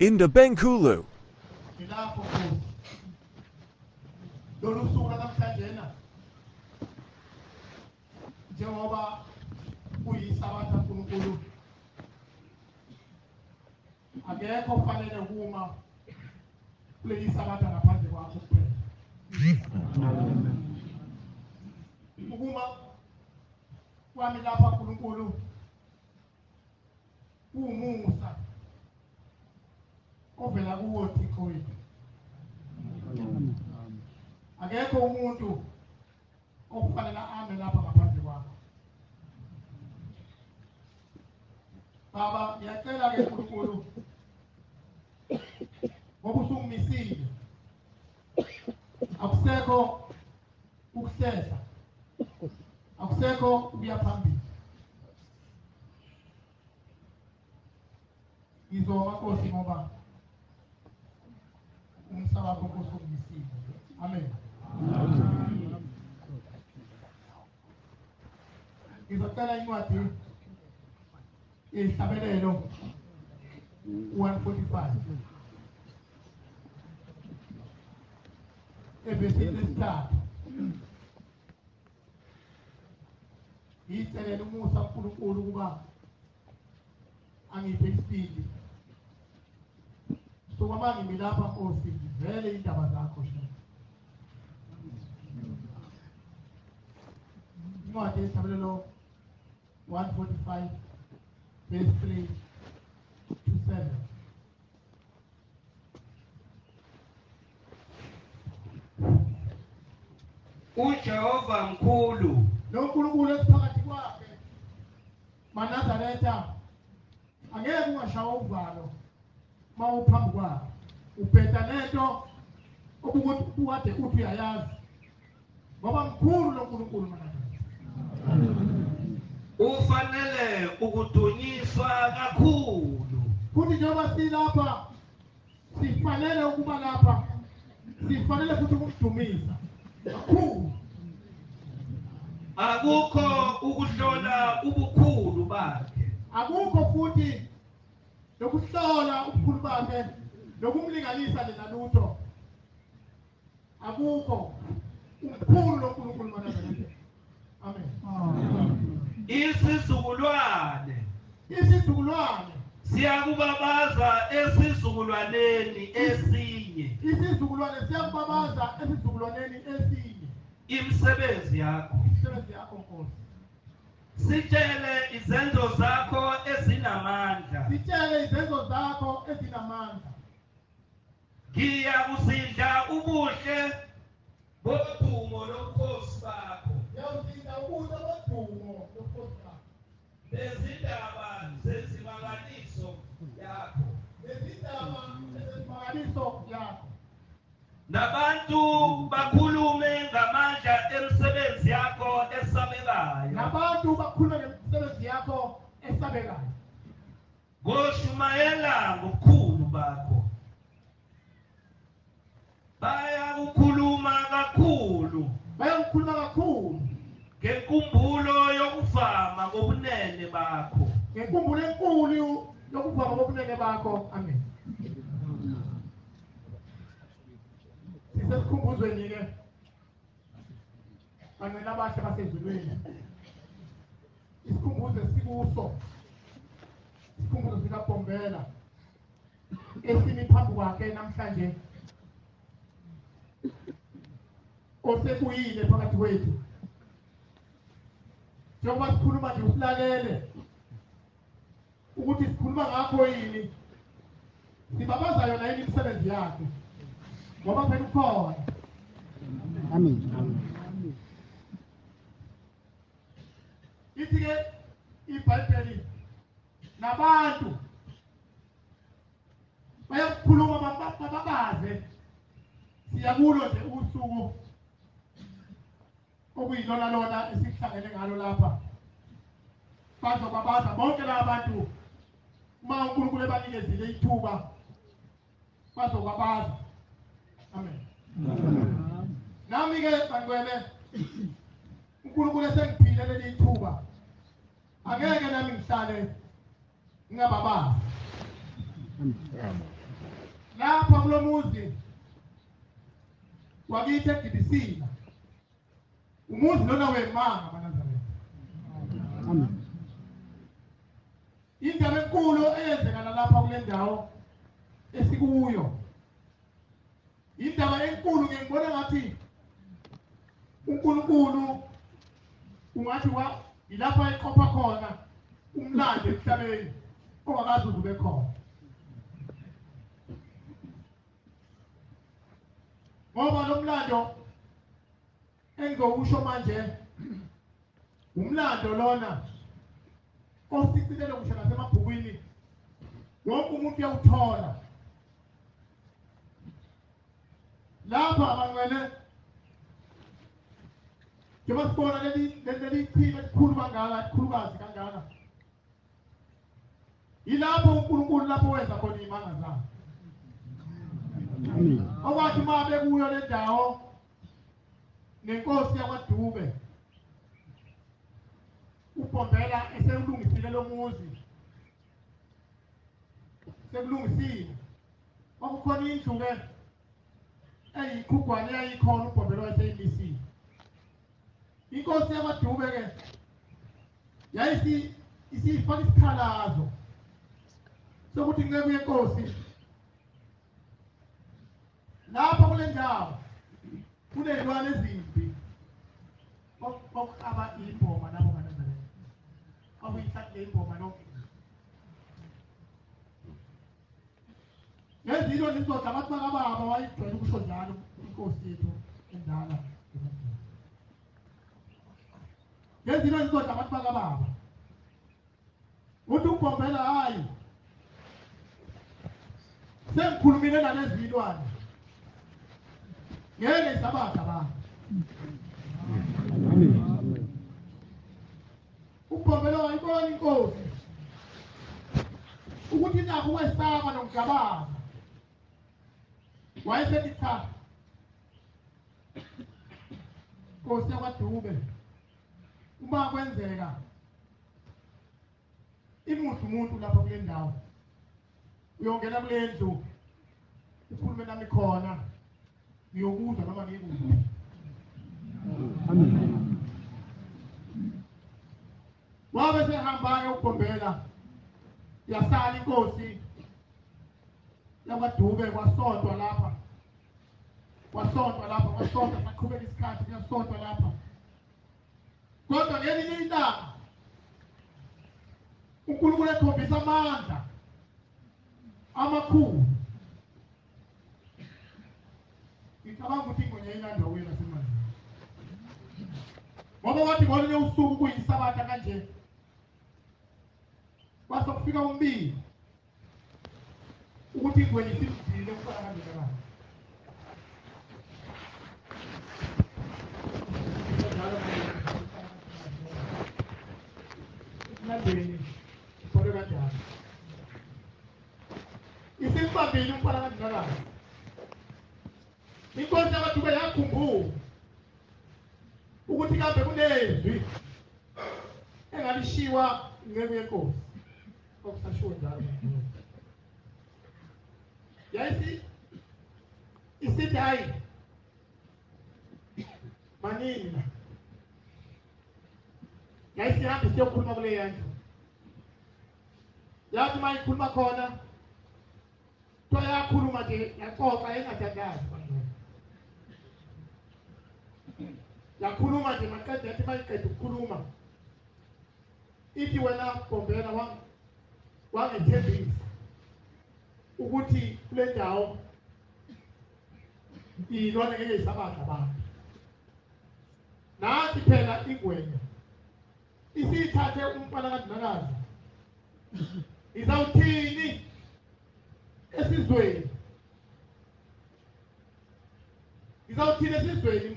In the Benkulu. Jehovah uyisabatha uNkulunkulu akekho kufanele ukuma kule isabatha ngaphandle kwakho kuphela ukuma kwami lapha uNkulunkulu umusa ovela kuwo Thixo wethu akekho umuntu okufanele ame lapha ngaphandle kwakho Baba ngiyacela ke uNkulunkulu ngoba usungimisile akusekho ukusesa akusekho ukuya phambili ngizoma Nkosi ngoba umsaba wakho usungimisile amen ngizocela incwadi Isabelelo 145 Evesini lesithathu Yicelela umusa uNkulunkulu ukuba angiphe isibindi sokuba ngimi lapha Nkosi ngivele indaba zakho shini Incwadi Isabelelo 145 verse 3 to 7. uJehova mkhulu noNkulunkulu esiphakathi kwakhe maNazaretha angeke ungashawa uvalo mawuphambi kwakhe ubheda lento ukuthi uwade uthi uyayazi ngoba mkhulu noNkulunkulu maNazaretha ufanele ukudunyiswa kakhulu futhi njengoba silapha sifanele ukuba lapha sifanele futhi ukumdumisa kakhulu akukho ukuhlola ubukhulu bakhe akukho futhi nokuhlola ubukhulu bakhe nokumlinganisa lena lutho akukho ubukhulu noNkulunkulu maNazaretha amen isizukulwane siyakubabaza esizukulwaneni esinye siyakubabaza esizukulwaneni esinye imisebenzi yakho Nkosi sitshele izenzo zakho ezinamandla ngiyakusidla ubuhle bodumo lobukhosi bakho bezindaba zezimangaliso yakho nabantu bakhulume ngamandla emsebenzi yakho esabekayo ngoshumayela ngobukhulu bakho bayakukhuluma kakhulu ngenkumbulo yokuvama ngobunene bakho ngenkumbulo enkulu yokuvama ngobunene bakho amen sisesikhumbuzweni ke bangela abahle basezulwini isikhumbuzo sikuso isikhumbuzo sikaBhombela esimi phambi kwakhe namhlanje osekuyile phakathi kwethu njengoba sikhuluma nje usilalele ukuthi sikhuluma ngakho yini sibabaza yona yini imisebenzi yakhe ngoba phela ukhona amen ithi ke iBhayibheli nabantu bayakukhuluma bababaze siyakulo nje usuku okuyilona lona esihlangene ngalo lapha bazobabaza bonke labantu uma uNkulunkulu ebanikezile ithuba bazobabaza amen nami ke bangwele uNkulunkulu esengiphile leli ithuba angeke nami ngihlale ngingababazi lapha kulo muzi wakithi eGibisila umuzi lona wemanga amaNazaretha. Amen. Indaba enkulu eyenzekana lapha kule ndawo esikuyo. Indaba enkulu ngibona ngathi uNkulunkulu ungathi ilapha eqopha khona umlando emhlabeni ongakazi ube khona. Ngoba lo mlando engizowusho manje umlando lona osicilele kusho nasemabhukwini wonke umuntu uyawuthola. Lapha abangcwele njengoba sibona leli chima elikhulu kangaka, elikhulukazi kangaka, yilapho uNkulunkulu lapho wenza khona iy'manga zakhe. Okwathi uma bekuyo le ndawo nenkosi yakwaDube uBhombela eselungisile lo muzi, sekulungisile, kwakukhona indlu-ke eyiqhugwane eyayikhona uBhombela wayeseyimisile. Inkosi yakwaDube-ke isifaka isikhalazo sokuthi nceku yenkosi lapha kule ndawo kunezilwane ezimbi okuhlaba imboma lapho kaNazaretha, kwakuyihlatile imboma nonke. Ngezinto nesizoda abantu bakababa wayijwayele ukusho njalo inkosi yethu endala. Ngezinto nesizoda abantu bakababa uthi uBhombela hayi sengikhulumile nalezi zilwane ngeke isabatha abantu. uBhombela wayibona inkosi ukuthi nakho kwesaba nokujabana, wayesethi cha, Nkosi yakwaDube, uma kwenzeka imuthi umuntu lapha kule ndawo uyongena kule ndlu ukhulume nami khona, ngiyokuzwa noma ngikuzwe. Amen. Wabe sehamba-ke uBhombela, yasala inkosi yakwaDube, kwasontwa lapha, saqhubeka isikhathi kuyasontwa lapha. Kodwa ngelinye ilanga uNkulunkulu ekhombisa amandla amakhulu. Ngicabanga ukuthi ingonya yayilanda wena semanje, ngoba wathi ngolunye usuku kuyisabatha kanje kwase kufika umbiko ukuthi ingwenya isimzile ukufana kanjena. Mlandeni kore kanjani isimbambile ukufana kanjena. Inkosi yakwaDube yakhumbula ukuthi kambe kunezwi engalishiwa inceku yenkosi okusashiwo njalo. Isithi hayi manini yayisihambe siyokhuluma kuleya ndlu. Yathi uma ikhuluma khona yakhuluma nje yaxoxa engathandazi. Yakhuluma nje maqeda, yathi mayiqeda ukukhuluma ithi wena Bhombela wangethembisa ukuthi kule ndawo ilwane ngeke isabatha abantu. Nathi phela ingwenya isithathe umfana kaNdinakazi, izawuthini esizweni? Izawuthini esizweni?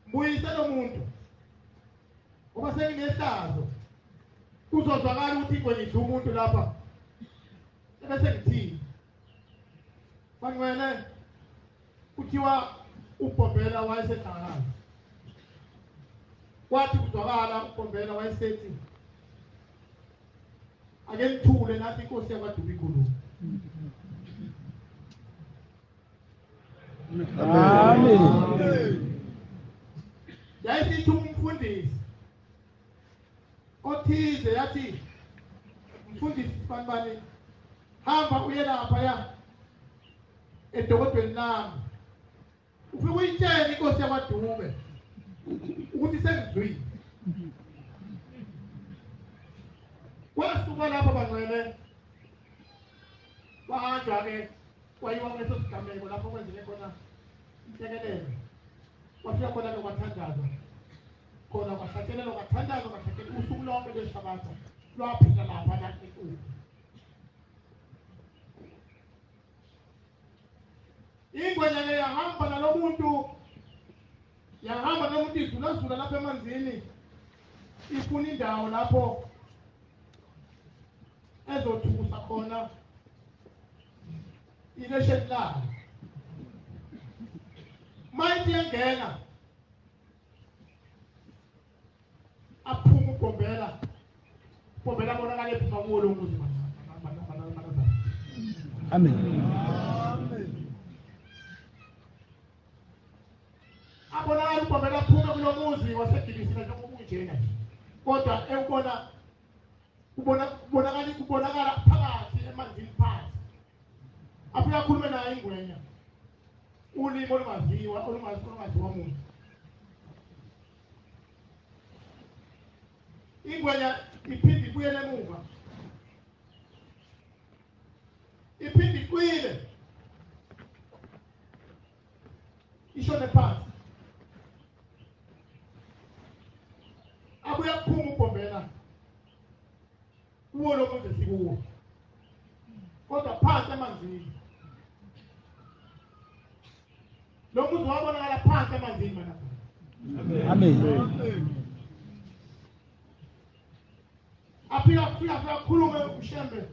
Mbuyise lo muntu, ngoba senginehlazo kuzozwakala ukuthi ingwenya idla umuntu lapha. Ebese ngithini? Bangcwele kuthiwa uBhombela wayesehlakala. Kwathi kuzwakala uBhombela wayesethi ake nithule nathi inkosi yakwaDubi ikhuluma. Amen. Yayisithi umfundisi othize yathi mfundisi sifanibani hamba uye lapha ya edokodweni lami ufike uyitshele inkosi yakwaDube ukuthi sengizwile. Wasuka lapha bangcwele bahanjwa ke kwayiwa kuleso sigameko lapho kwenzeke khona inhlekelelo. Wafika khona ke kwathandazwa khona kwahlatshelelwa kwathandazwa kwahlatshelelwa usuku lonke lweshabatha lwaphila lapha nathi enkulu. Ingwenya le yahamba nalo muntu yahamba nomuntu idlula lapha emanzini ifuna indawo lapho ezothukusa khona ilesheni layo. Mayithi yangena aphuma ugombela bonakala ephuma kuwo lo muzi. Amen. Abonakala ugombela aphuma kulo muzi waseGibisila njengoba unjena kodwa kubonakala phakathi emanzini phansi. Afika akhulume naye ingwenya ulimi olungaziwa muntu. Ingwenya iphinde ibuyele emuva iphinde iqwile ishone phansi. Abuya kuphuma ugombela kuwo lo muntu esikuwo kodwa phansi emanzini. Lo muntu wabonakala phansi emanzini mana. Amen. Afika khulume ushembe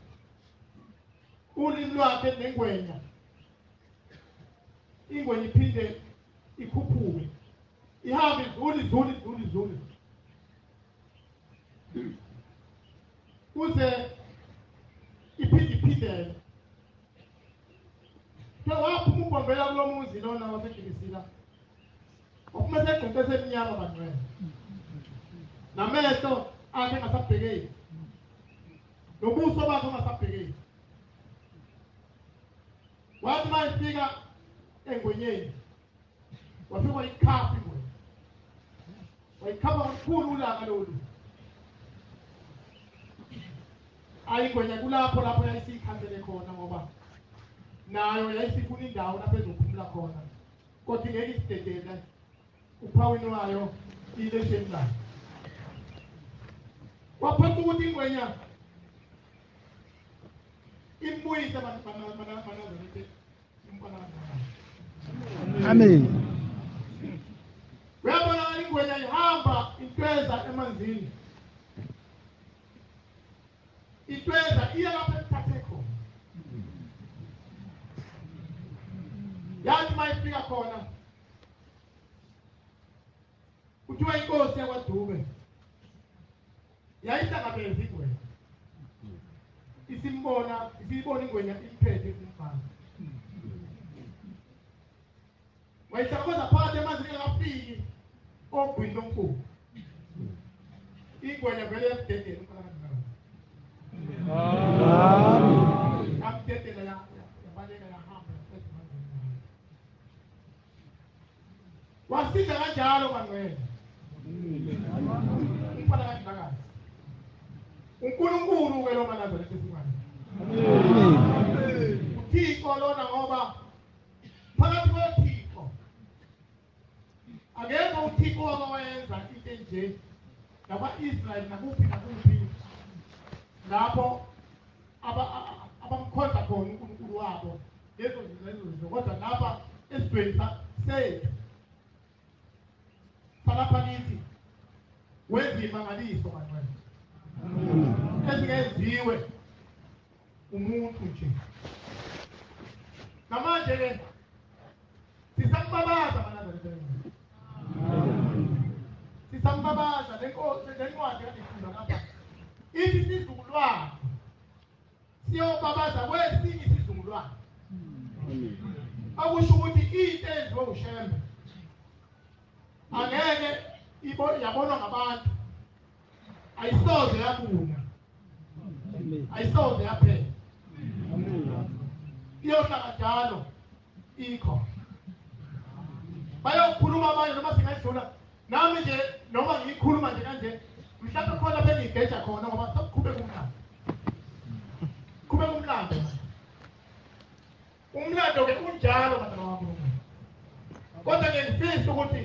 ulimi lwakhe nengwenya. Ingwenya iphinde ikhuphuke ihambe idlule kuze iphinde waphuma ugombela kulo muzi lona waseGibisila waphuma segqoke esemnyama bangcwele namehlo akhe engasabhekeki nobuso bakhe ongasabhekeki. Wathi mayifika engwenyeni wafika wayikhapha ingwenya wayikhapha kakhulu ulaka lolu. Ayingwenya lapho yayisiyikhansele khona ngoba nayo yayisifuna indawo lapho ezophumula khona kodwa ngeke isidedele uphawini wayo ilesheni layo. Waphatha ukuthi ingwenya imbuyise Amen. uyabona ingwenya ihamba intweza emanzini. Intweza iya lapha ethathe khona. Yathi mayifika khona kuthiwa inkosi yakwaDube yayihlangabeza ingwenya isibona ingwenya iphethe kumfana. Wayihlangabeza phakathi emanzini engafiki ogwini omkhulu. Ingwenya vele yasidedela umfana. Yamdedela yabaleka yahamba wasida kanjalo bangcwele. Umfana kanjalo uNkulunkulu ke lo maNazaretha esimanje. uThixo lona ngoba phakathi kweThixo akekho uThixo owayenza into enje nakwa-Israyeli nakuphi lapho abamkhonza khona uNkulunkulu wabo lezo zinto kodwa lapha esizweni sethu salapha kithi wenza imangaliso bangcwele ezingenziwe umuntu nje. Namanje ke sisambabaza maNazaretha. Sisambabaza lencwadi yadifunda lapha ithi isizukulwane siyobabaza kwesinye isizukulwane. Akusho ukuthi into eyenziwe uShembe angeke yabonwa ngabantu, ayisoze yabuna, ayisoze yaphela, iyohlala njalo ikho. Bayokhuluma abanye noma singayidlula nami nje noma ngiyikhuluma nje kanje mhlawumbe khona bengigeja khona ngoba sokuqhubeka umlando. Qhubeka umlando. Umlando ke unjalo bantwana bami. Kodwa ngiyifisa ukuthi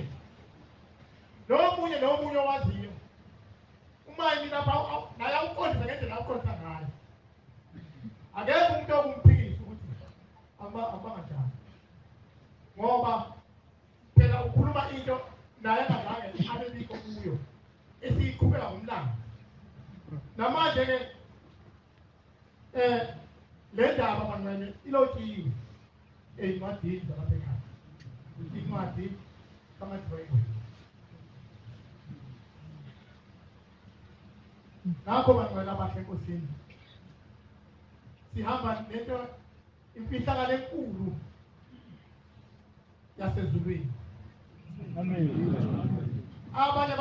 nomunye owaziyo uma yini lapha naye awuqondise ngendlela awuqondisa ngayo. Akekho umuntu okumphikisa ukuthi abanganjani. Ngoba phela ukhuluma into naye akazange abe biko kuyo esiyiqhubeka ngomlando. Namanje ke le ndaba bangane ilotshiwe ezincwadini zabasekhaya. Incwadi kaMathewebo. Nakho bangcwele abahle enkosini. Sihamba nento imfihlakalo enkulu yasezulwini. Amen. Abanye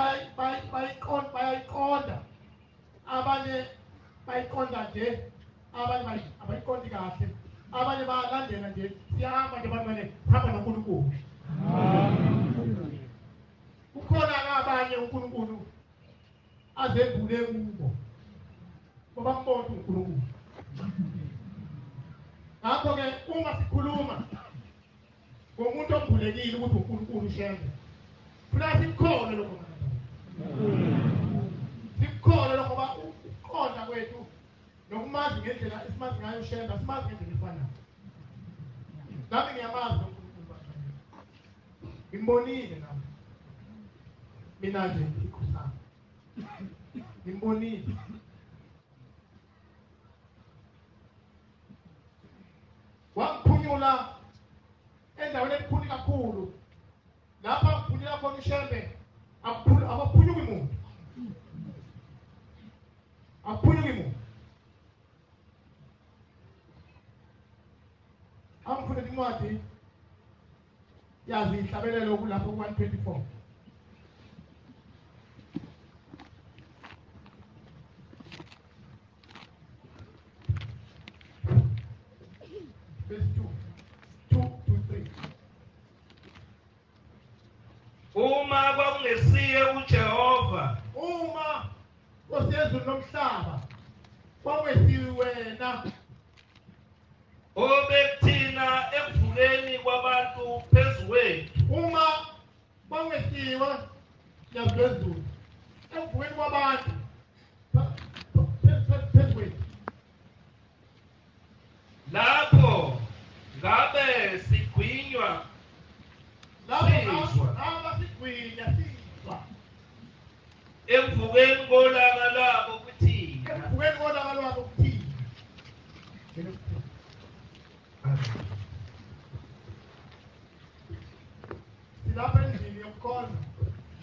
bayayiqonda. Abanye bayiqonda nje. Abanye abayiqondi kahle. Abanye bayalandela nje. Siyahamba nje bangcwele hamba noNkulunkulu. Kukhona abanye uNkulunkulu azembule kubo. Ngoba mbona uNkulunkulu. Ngakho ke uma sikhuluma ngomuntu ombulekile ukuthi uNkulunkulu uShembe. Funa sikholwe lokho. Sikholwe lokho ba uqonda kwethu nokumazi ngendlela esimazi ngayo uShembe, simazi ngendlela efanayo. Nami ngiyamazi uNkulunkulu bakhe. Ngimbonile nami. Mina nje ikhusana. Ngimbonile. Waphunyula endaweni enkulu kakhulu. Lapha kuphunyula khona uShembe akaphunyuki muntu. Akaphunyuki muntu. Angifuna incwadi yazi ihlabelelo kulapho ku-124. Verse 2 to 3. Uma kwakungesiye uJehova, Uma osezulu nomhlaba kwawesiwe wena obekuthina ekuvukeni kwabantu phezu kwethu, uma kwawesiwe yazezulu ekuvukeni kwabantu phezu kwethu. lapho ngabe sigwinywa sizwa Abasigwinya sizwa ekuvukeni kolaka labo kuthina. ekuvukeni kolaka lwabo kuthina. Silapha endlini yokukhonza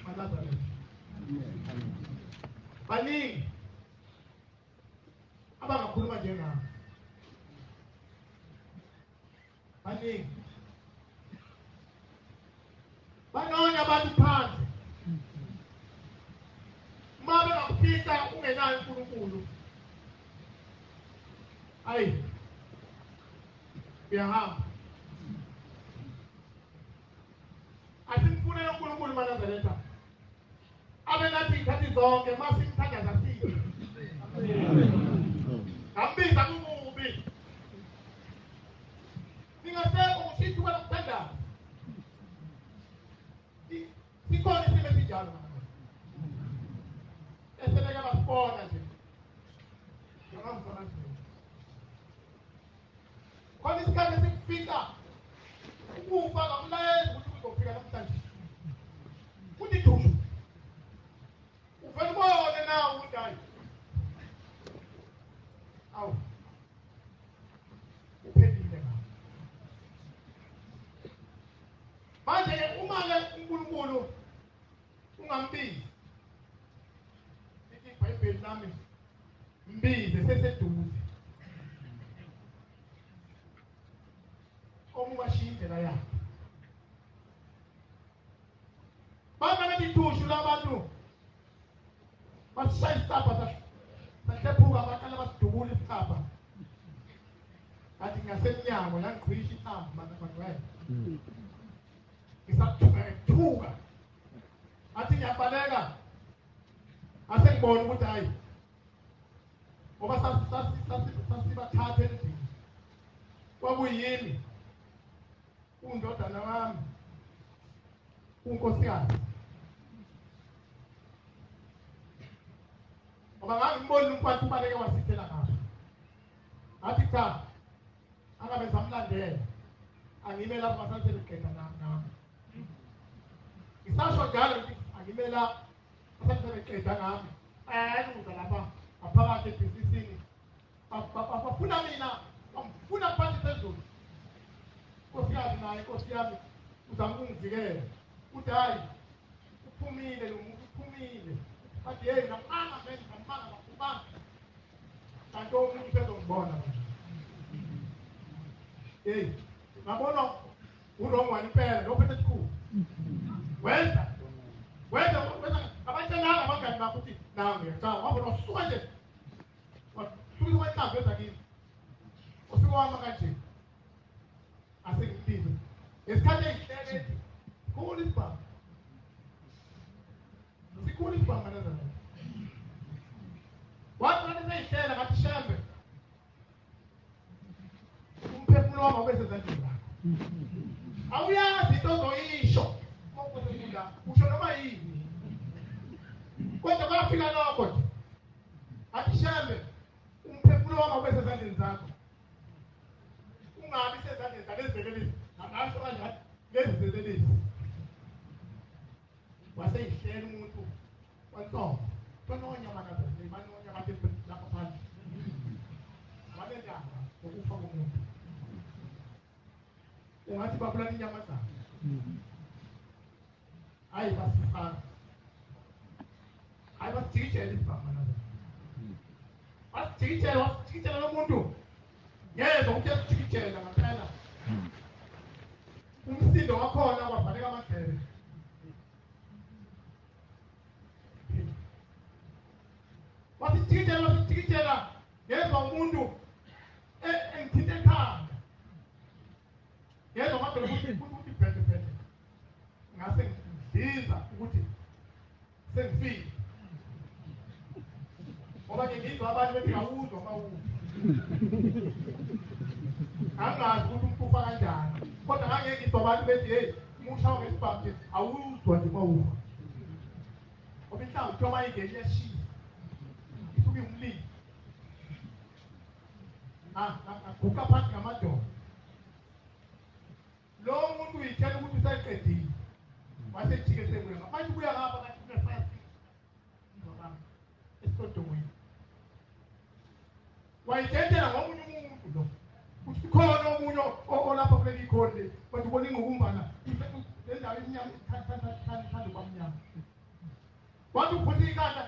kaNazaretha. Baningi abangakhuluma njengawo. Baningi banonya abantu phansi. Uma bengakufika ungenayo uNkulunkulu, ayi uyahamba. Asimfunele uNkulunkulu kaNazaretha abe nathi iy'khathi zonke masimthandaza siye. Ambiza kububi. Ningaseko ukuthi wena kuthandaza. Sikhona isimo esinjalo. Eseleke basibona nje. Ngiyangifona nje. Khona isikhathi esikufika ukufa ngamlayezi ukuthi uzofika namhlanje. Uthi thushu. Uvele ubone nawe undayi. Awu. Uphelile ngawo. Manje uma-ke uNkulunkulu ungambizi. Lithi iBhayibheli lami mbize seseduze. wamubashiya indlela yakhe. Bana betithushu labantu basishaya isicabha sahlephuka bakala basidubula isicabha. Kanti ngasemnyango yangiqhwisha ihambo mana bagcwele. Ngisathuka. Athi ngiyabaleka. Ase ngibona ukuthi hayi. Ngoba sasibathathe endlini. Kwakuyimi. Undodana wami. Unkosikazi. Ngoba ngangibona umfana ubaleke wasithela ngapha. Athi cha. Angabe samlandela. Angime lapho masasebeqeda nami. Isasho njalo ukuthi angime lapho masasebeqeda nami. Ayuza lapha aphakathi ebhizinisini. Bafuna mina. Bafuna phansi phezulu. Nkosikazi naye Nkosi yami uzama ukungivikela. Uthi hayi uphumile lo muntu uphumile. Bathi hey ngamanga vele ngamanga bakubanga. Kanti umuntu usezongibona manje. Hey, ngabona urongwani impela lo phethe isikhulu. Wenza abatshela abangani bakho ukuthi nawe ngiyacanga wabona usuka nje. Wathi wayicanga beza kimi. Ufike wama kanje. Asengiphiwe. Esikhathi esihlele sikhulu isibhamu. Sikhulu isibhamu manana. Wathi seyihlela ngathi shembe. Umphefumulo wami awubesezandleni zakho. Awuyazi into ozoyisho. Mawukuzula usho noma yini. Kodwa kwafika lokho nje. Athi shembe umphefumulo wami awubesezandleni zakho. Ungabi sezandleni zalezelelisi. Ngasho kanje lezelelisi. Waseyihlela umuntu wantombi. Tononya makaze, manonya kade lapha phansi. Abalendaba ukufa komuntu. Ungathi babulala inyamazana. Hayi basifana. Hayi basijikijela isibhamu nazo. Basijikijela lo muntu. Yebo ukuyajikijela ngaphela. Umsindo wakhona kwavaleka amagebe. Wasijikijela yezwa umuntu engithinte ekhanda. Yezwa manje ukuthi bhede. Ngase ngiziza ukuthi sengifile. Ngoba ngizwa abantu bethi awuzwa mawuzwa. Angazi ukuthi umfufa kanjani. Kodwa ngeke ngizwa abantu bethi hey, umushawo ngesibhamu awuzwa nje mawuzwa. Ngoba inhlangu kuthiwa ingene iyashisa. Isuke umlilo. Guka phansi ngamadolo. Lo muntu uyitshela ukuthi usayiqedile. Wasejike sebuya. Manje ubuya ngapha kanti kunefasi. Ngokami. Esodongweni. Wayitshela ngomunye umuntu lo. Uthi khona omunye olapha kuleli khonde. Bathi ubona ingqukumbana. Le ndawo emnyama thanda kwamnyama. Wathi uphutha ikhanda.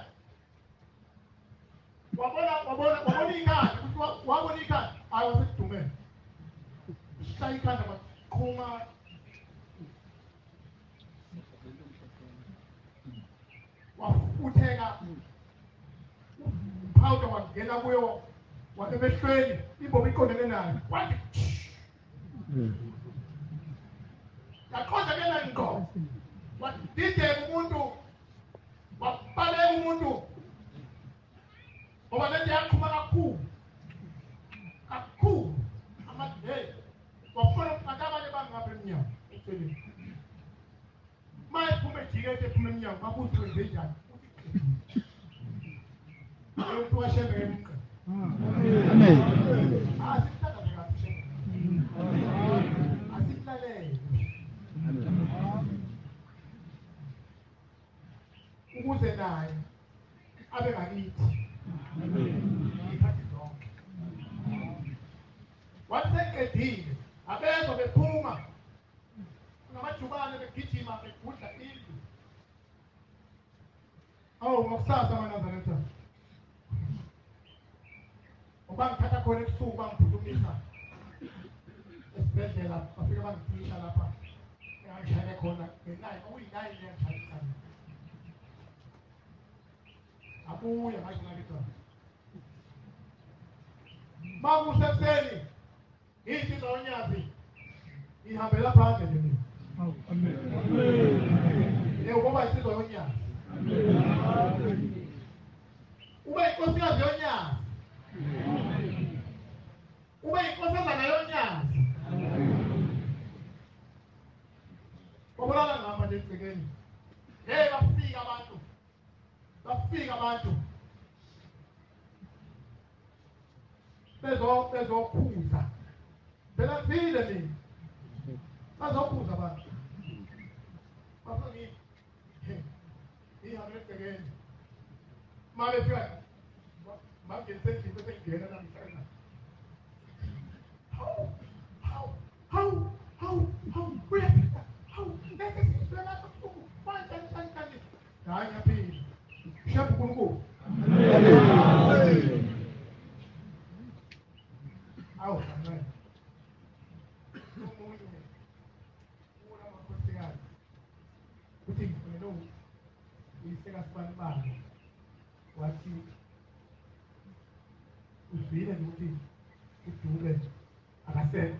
Wabona ikhanda. Wabona ikhanda. Hayi wasedumela. Shaya ikhanda baqhuma. Wafutheka. Phawuda wangena kuyo. Wasebehlweni. Imbobo iqondene naye. Wathi. Yaqonda kena ngqo. Wadide umuntu. Wabale umuntu. Ngoba lento yaqhuma kakhulu. Hey, wafuna ukukabanye bangapha emnyango. Maye phume jikete phume emnyango babuthi wenze njani. Umuntu washembe ngemqa. Amen. Asithanda ngakho. Asitlalele. Ukuze naye abe ngakithi. Amen. Waseqedile abezwa bephuma ngamajubane begijima begudla indlu. Ngokusasa manazareta. Ubangithatha khona ebusuku bangiphuthumisa esibhedlela bafika wangifika lapha engangishayele khona ngenayi okuyinayi leyangishayisana abuya ngathi ngalitwa makusekuseni ngithi zonyazi ihambela phandle nje mina ngoba isizwe yonyazi ube inkosikazi yonyazi ube inkosazana yonyazi obulala ngihamba nje egcekeni bafika abantu bezokhuza phela ngifile mina bazokhuza abantu bafike ihambe egcekeni uma befika mangenisendlini bese ngingena namhlanje how uyafika how ngeke siswela kabuhlungu manje hayi ngiyaphila shepu kunkulu awu kancane omunye ula makhosikazi kuthi ngifuna uyiseka sibani bani wathi uzwile ukuthi uDube akasekho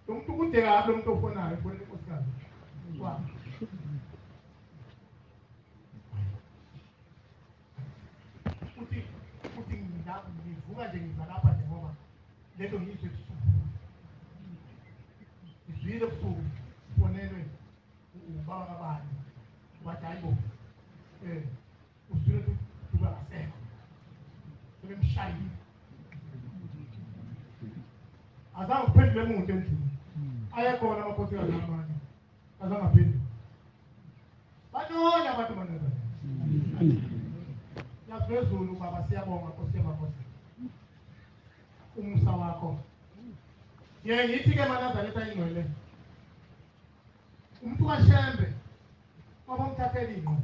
lo muntu kude kabi lo muntu ofonayo ubona inkosikazi kwami uthi ngivuka nje ngiza lapha nje ngoba lento ngiyizwe ebusuku ngizwile ebusuku ufonelwe ubaba kabani wathi hayi bo uzwile ukuthi uDube akasekho sebemshayile azange kuphendule umuntu endlini ayekhona amakhosikazi amanye azange aphendule banyonya abantu manezana yazwezulu baba siyabonga Nkosi yamakhosi umusa wakho ngithi-ke manazareta ingcwele umuntu kaShembe wabamthathela ingqo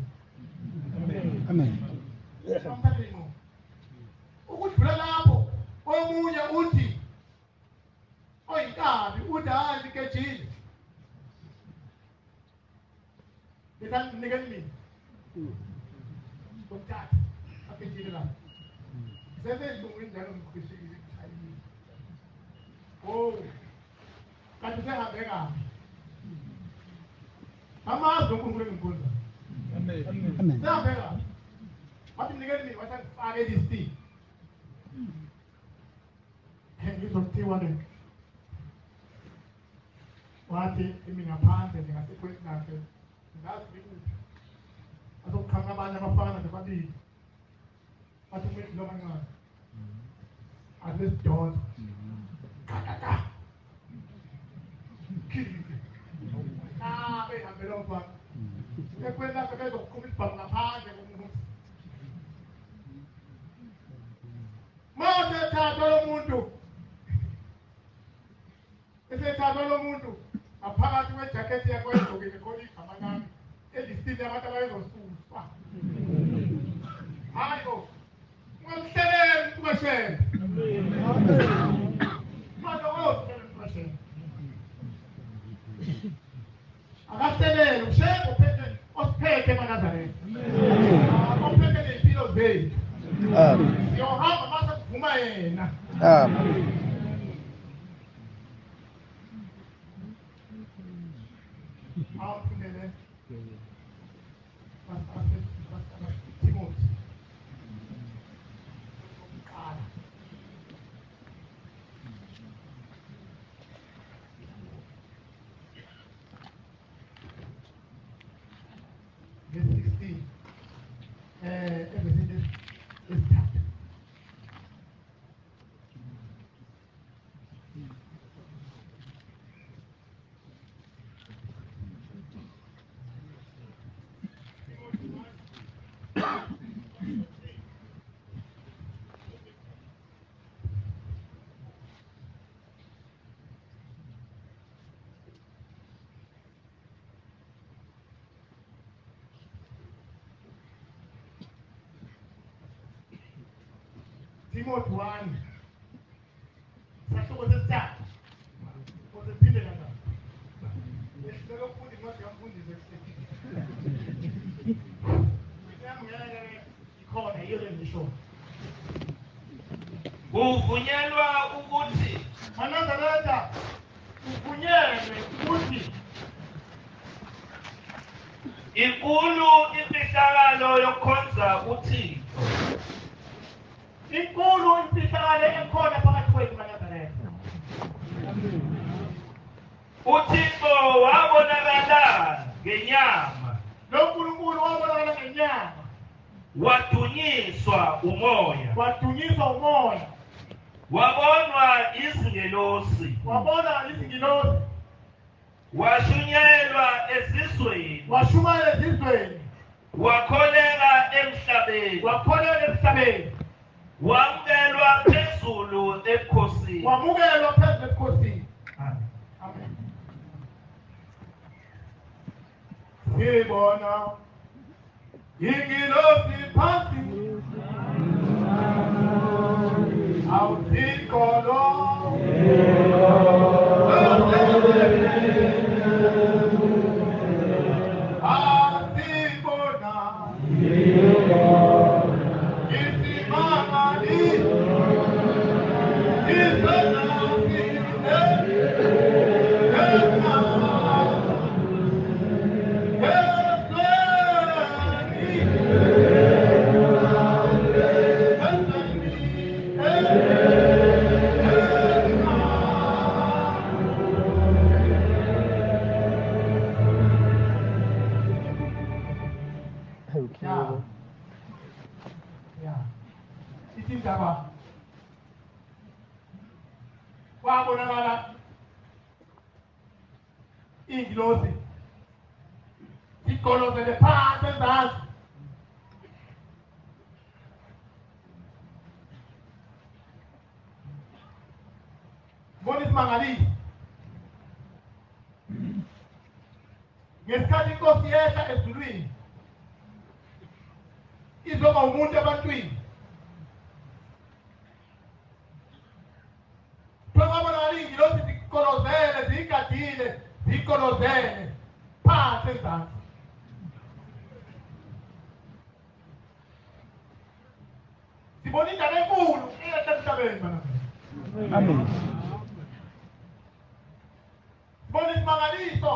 Amen. wamthathela ingqo ukudlula lapho omunye uthi oyinkabi udazi kejile nikeni mina ngomthatha akejile lapho sezedlungu injalo ngikhwishile kushayile kanti sehambe kabi amazwi onkulunkulu enginkundla Amen. sehambe kabi wathi nikeni mina wathi angifake lisiti ngizokuthiwa le wathi imi ngaphandle ngingasekhweni nakhe ngazi ngikuphi azokukhanga abanye abafana nje babili wathi umuntu lo kancane asilesidoda kakaka khilike behambela umfana ekhweni lakhe bezokuqhuma isibhamu ngaphandle komuntu masethathwa lo muntu esethathwa lo muntu ngaphakathi kwejakhethi yakho egqokile khona igama lami elistini abantu abayezosuswa hayi bo ungamhleleli umuntu kaShembe manje wohlele umuntu kaShembe akahlelele uShembe uphethe osiphethe eManazareta ophethe ney'mpilo zethu siyohamba mase kuvuma yena awuphindele Timothy okokuqala nge-16 evesini lesithathu Timothy 1 Sahluko sesithathu. Uzophinde kanjani? Lehlelo futhi ngoba yamfundisa ikhona iyo lengisho. Kuvunyelwa ukuthi Manazareta kuvunyelwe ukuthi inkulu imfihlakalo yokukhonza uThixo. inkulu imfihlakalo ekhona phakathi kwethu Manazareta. uThixo wabonakala ngenyama, Lo nkulunkulu wabonakala ngenyama, wadunyiswa umoya, wadunyiswa umoya, wabonwa izingelosi, wabona izingilosi, washunyelwa ezizweni, washumayela ezizweni, wakholeka emhlabeni, wakholelwa emhlabeni, wamukelwa phezulu ebukhosini. wamukelwa phezu ebukhosini. Amen. Sibona ingilosi phansi, awuthixo lo. Asibona isimangaliso, Itindaba kwabonakala ingilosi igolozele phansi ezantsi, bona isimangaliso. Ngesikhathi inkosi yehla ezulwini izoba umuntu ebantwini, kwabonakala ingilosi zikolozele, ziyigadile, zikolozele phansi ezantsi. Sibona indaba enkulu eyehla emhlabeni bana. Amen. Sibona isimangaliso,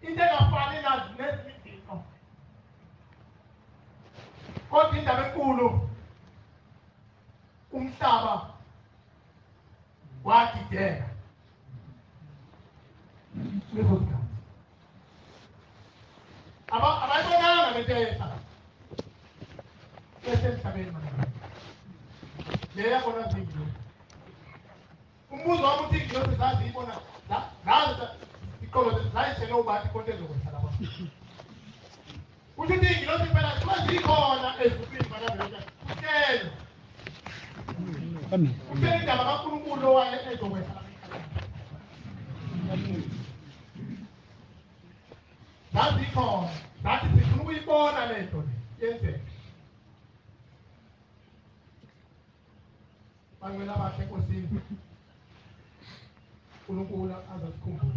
into engafani nazo nezinye izinto, kodwa indaba enkulu. Umhlaba wadideka leso sikhathi. Abayibonanga lento eyehla esemhlabeni manje. Leya bona zingilosi. Umbuzo wami uthi ingilosi zaziyibona la ikolose zayishele ubathi konke ezokwehla lapha. Uthi ingilosi phela zikhona ezulwini bana kuhlelo. Amen. Kuphela indaba kaNkulunkulu owaye ezokwehla. Zazikhona, zathi sifuna ukuyibona lento le yenzeka. Bangela abahle enkosini, uNkulunkulu azasikhumbula.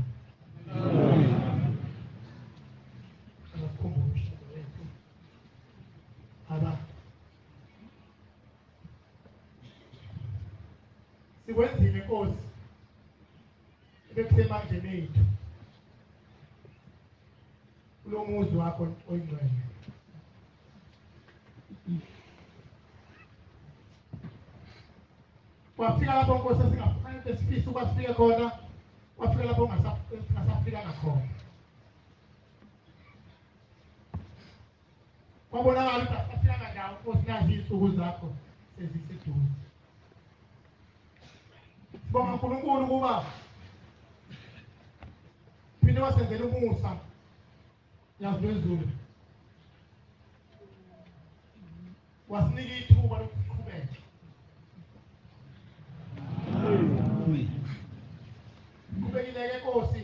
Azasikhumbula ishilo lethu. Sikwenzile Nkosi bekusemandleni ethu kulo muzi wakho oyingcwele. Wafika lapho Nkosi singafanele sifise ukuba sifike khona, wafika lapho ungasafikanga khona. Wabonakala ukuthi asifikanga ndawo Nkosi, nazi insuku zakho seziseduze. Sibonga uNkulunkulu kuba phinde wasenzela umusa yazwezulu, wasinika ithuba lokuqhubeka. Kubekile-ke Nkosi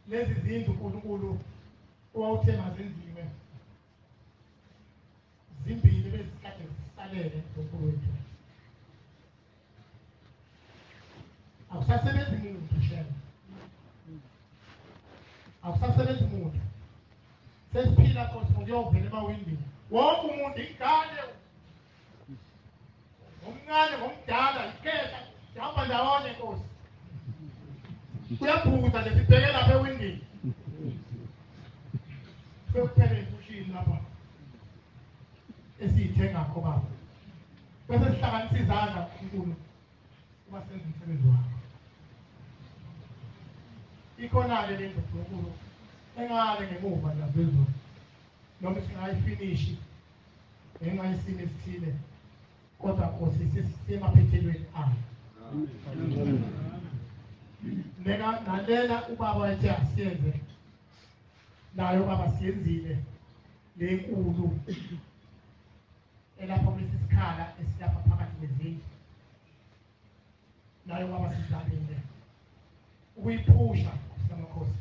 lezi zindlu uNkulunkulu owawuthe mazenziwe zimbili bezikade zisalele ngoNkulunkulu wethu. akusasebenzi muntu shema, akusasebenzi muntu. Sesiphila Nkosi ngokuyovela emawindini, wonke umuntu ingane, omncane ngomdala, ikesha sihamba ndawonye Nkosi. Kuyabhukuda nje sibheke lapha ewindini, kuphele imfushini lapha esiyithenga ngakho baba, bese sihlanganisa izandla uNkulunkulu kuba senza umsebenzi wakhe. Ikhona-ke le nto uNkulunkulu engale ngemuva laphezulu, noma singayifinishi ngenxa yesimo esithile, kodwa Nkosi sisemaphethelweni ayo. Nalela ubaba ethe asiyenze nayo baba siyenzile le nkulu elapha kulesi sikhala esilapha phakathi nezindlu, nayo baba sizamile ukuyiphusha samakhosi,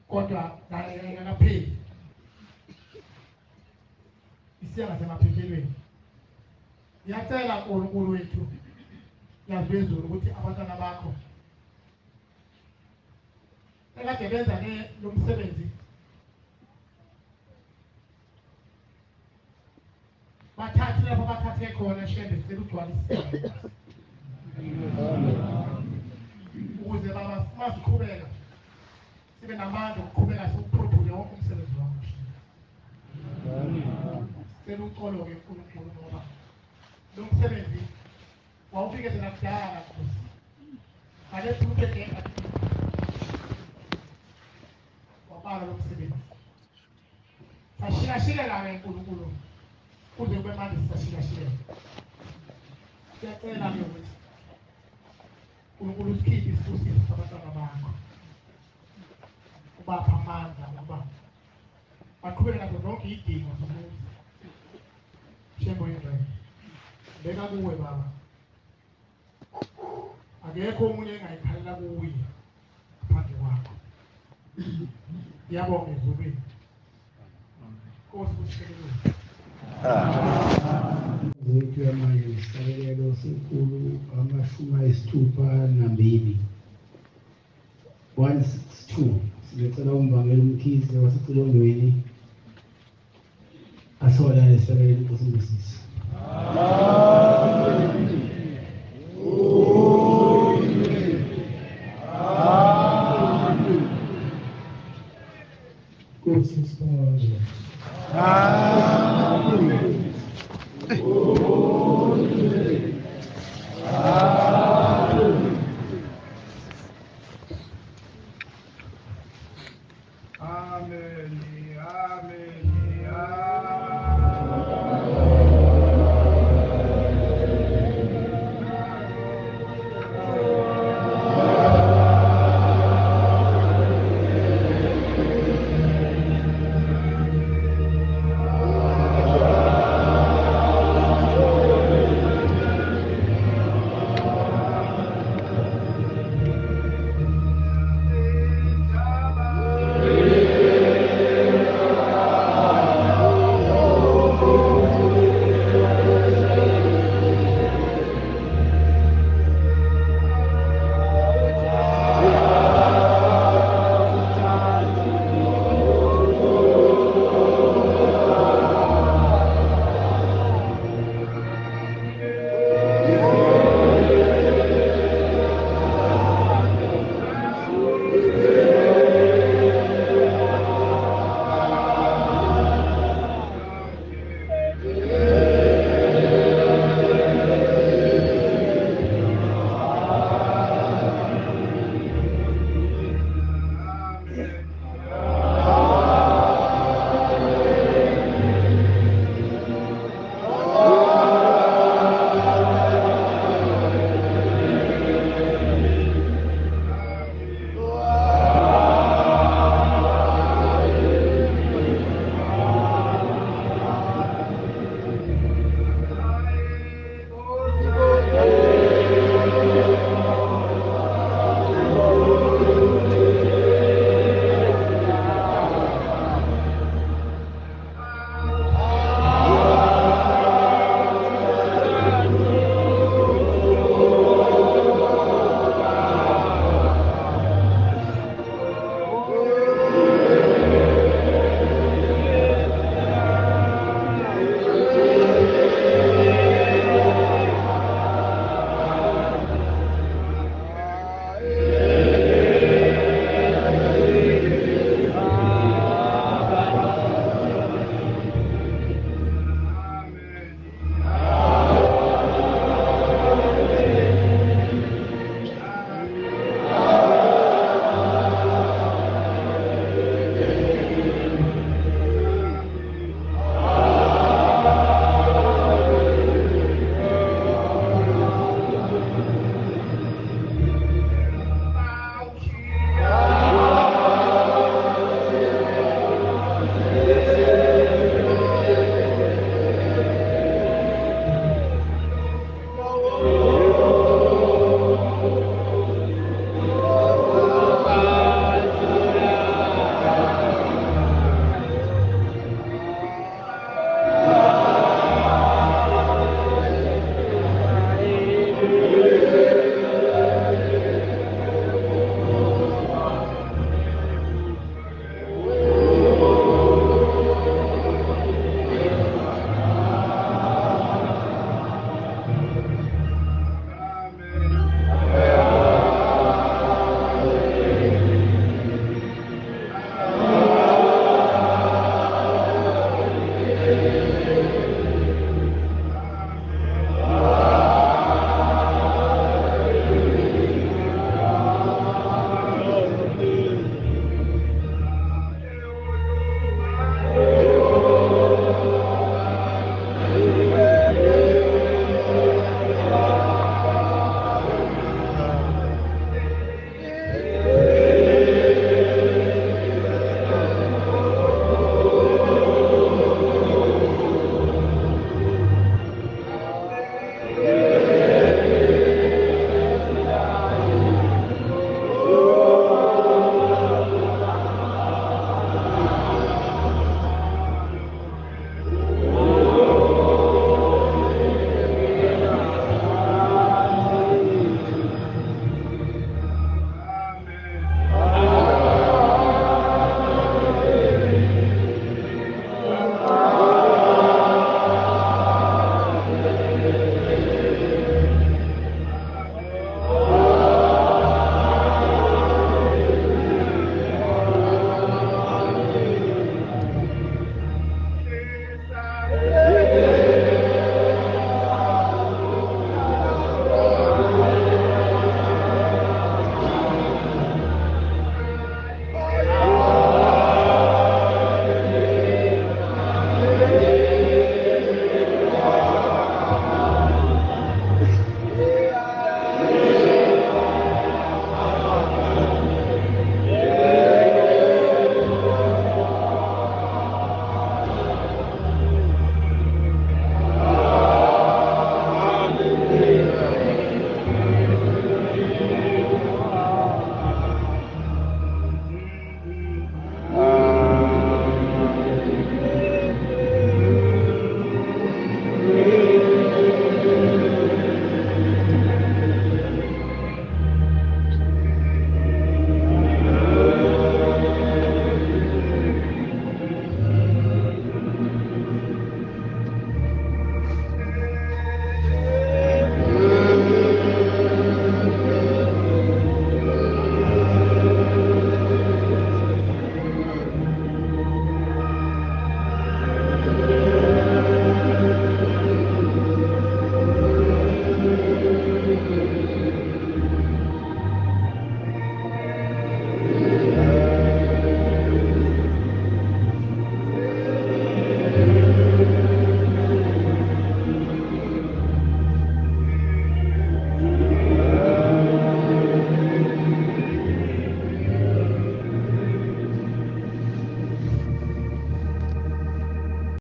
kodwa nayo ingakapheli, isiya ngasemaphethelweni. Ngiyacela uNkulunkulu wethu yaphezulu ukuthi abantwana bakho ekade benza lo msebenzi bathathe lapho bathathe khona shende sicela ugcwaliseke, ukuze baba masiqhubeka sibe namandla okuqhubeka siwuphuthule wonke umsebenzi wakho. Sicela uxolo-ke uNkulunkulu ngoba lo msebenzi wawufikezela kudala Nkosi, ngale phuphethenga wabala lo msebenzi. Sashilashileka-ke uNkulunkulu kuze kube manje sisashilashileka. Siyacela-ke ukuthi uNkulunkulu usikhiphe isibusiso sabantwana bakho, ubapha amandla ukuba baqhubeke nazo zonke iy'dingo zomuzi. Shembo yindlela beka kuwe baba, akekho omunye engayikhalela kuye ngaphandle kwakho. Ngiyabonga ezulwini Nkosi kusikelele Wethu yamanje isabelelo senkulu 62 162. Sicela umbangela umkhize wasecilondweni asolale isabelelo Nkosi ngosisi. Nkosi sibonge.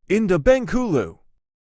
In the Bengkulu,